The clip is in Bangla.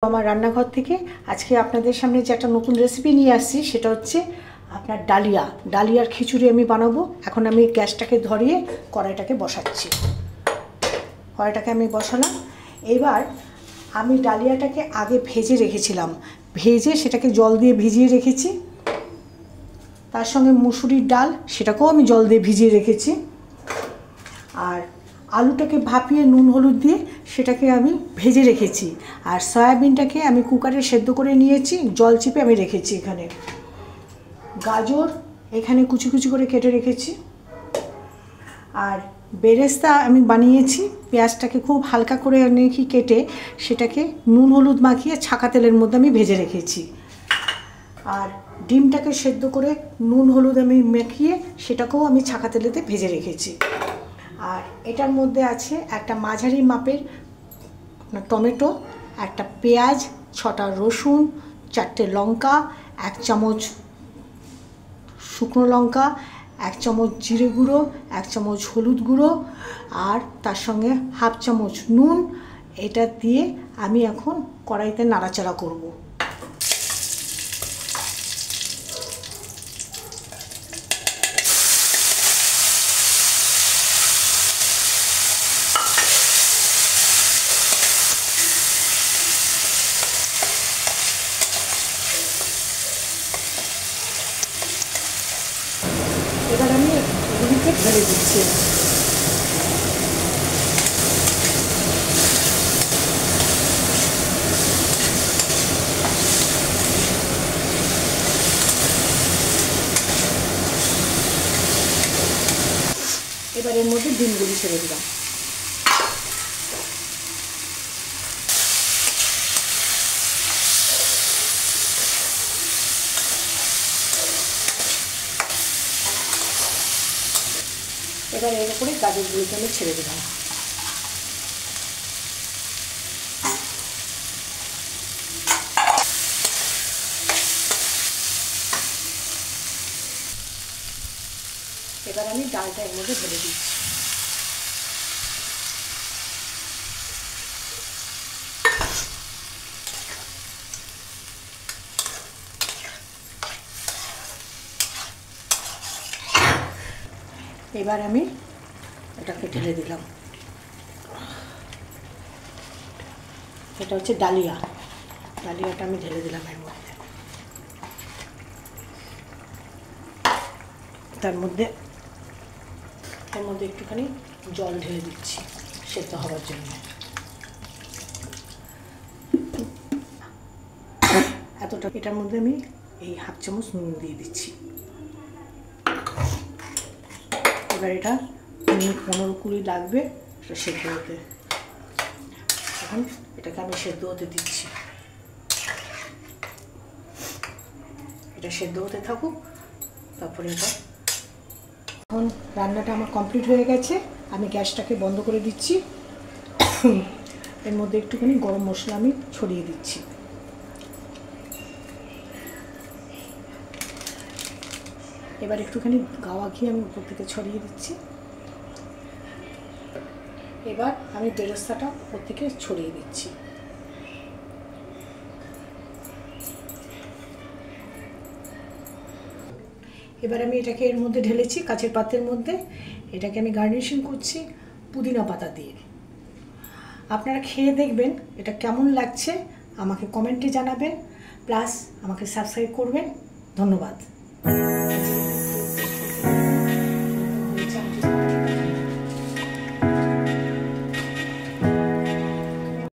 আমার রান্নাঘর থেকে আজকে আপনাদের সামনে যে একটা নতুন রেসিপি নিয়ে আসছি সেটা হচ্ছে আপনার ডালিয়ার খিচুড়ি আমি বানাবো। এখন আমি গ্যাসটাকে ধরিয়ে কড়াইটাকে বসাচ্ছি। কড়াইটাকে আমি বসালাম। এবার আমি ডালিয়াটাকে আগে ভেজে রেখেছিলাম, ভেজে সেটাকে জল দিয়ে ভিজিয়ে রেখেছি। তার সঙ্গে মুসুরির ডাল, সেটাকেও আমি জল দিয়ে ভিজিয়ে রেখেছি। আর আলুটাকে ভাপিয়ে নুন হলুদ দিয়ে সেটাকে আমি ভেজে রেখেছি। আর সয়াবিনটাকে আমি কুকারে সেদ্ধ করে নিয়েছি, জল চিপে আমি রেখেছি। এখানে গাজর এখানে কুচি কুচি করে কেটে রেখেছি। আর বেরেস্তা আমি বানিয়েছি, পেঁয়াজটাকে খুব হালকা করে নিয়ে কেটে সেটাকে নুন হলুদ মাখিয়ে ছাকা তেলের মধ্যে আমি ভেজে রেখেছি। আর ডিমটাকে সেদ্ধ করে নুন হলুদ আমি মাখিয়ে সেটাকেও আমি ছাকা তেলেতে ভেজে রেখেছি। আর এটার মধ্যে আছে একটা মাঝারি মাপের টমেটো, একটা পেঁয়াজ, 6টা রসুন, 4টে লঙ্কা, 1 চামচ শুকনো লঙ্কা, 1 চামচ জিরে গুঁড়ো, 1 চামচ হলুদ গুঁড়ো, আর তার সঙ্গে হাফ চামচ নুন। এটা দিয়ে আমি এখন কড়াইতে নাড়াচাড়া করব। এবার আমি এগুলিকে ঢেলে দিচ্ছি। এবার এর মধ্যে ডিমগুলি ছেড়ে দিলাম। এবার এর উপরে গাজরগুলোকে আমি ছেড়ে দিলাম। এবার আমি ডালটা এর মধ্যে ঢেলে দিচ্ছি। এবার আমি এটাকে ঢেলে দিলাম। এটা হচ্ছে ডালিয়াটা আমি ঢেলে দিলাম এর মধ্যে। এর মধ্যে একটুখানি জল ঢেলে দিচ্ছি সেদ্ধ হওয়ার জন্য। এতটা এটার মধ্যে আমি এই হাফ চামচ নুন দিয়ে দিচ্ছি। এবার এটা 15-20 লাগবে এটা সেদ্ধ হতে। এখন এটাকে আমি সেদ্ধ হতে দিচ্ছি। এটা সেদ্ধ হতে থাকুক, তারপরে এটা। এখন রান্নাটা আমার কমপ্লিট হয়ে গেছে, আমি গ্যাসটাকে বন্ধ করে দিচ্ছি। এর মধ্যে একটুখানি গরম মশলা আমি ছড়িয়ে দিচ্ছি। এবার একটুখানি গাওয়া ঘি আমি উপর থেকে ছড়িয়ে দিচ্ছি। এবার আমি বেরেস্তাটা উপর থেকে ছড়িয়ে দিচ্ছি। এবার আমি এটাকে এর মধ্যে ঢেলেছি কাচের পাত্রের মধ্যে। এটাকে আমি গার্নিশিং করছি পুদিনা পাতা দিয়ে। আপনারা খেয়ে দেখবেন এটা কেমন লাগছে, আমাকে কমেন্টে জানাবেন, প্লাস আমাকে সাবস্ক্রাইব করবেন। ধন্যবাদ।